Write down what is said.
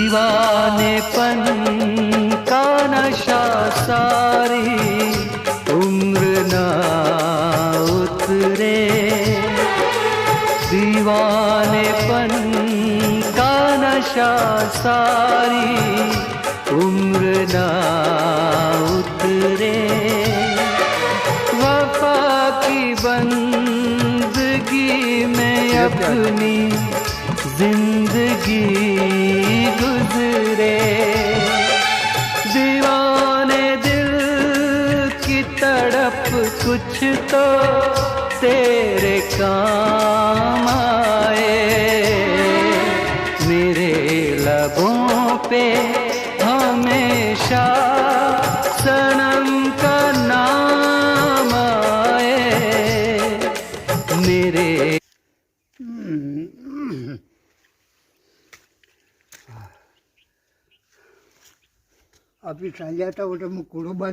दीवानेपन का नशा सारी उम्र ना उतरे, दीवानेपन का नशा सारी उम्र ना उतरे, वफा की बंदगी में अपनी जिंदगी गुजरे। दीवाने दिल की तड़प कुछ तो तेरे काम आए, मेरे लबों पे हमेशा सनम का नाम आए, मेरे આપી ચાલ્યા હતા એટલે હું કુડો બંધ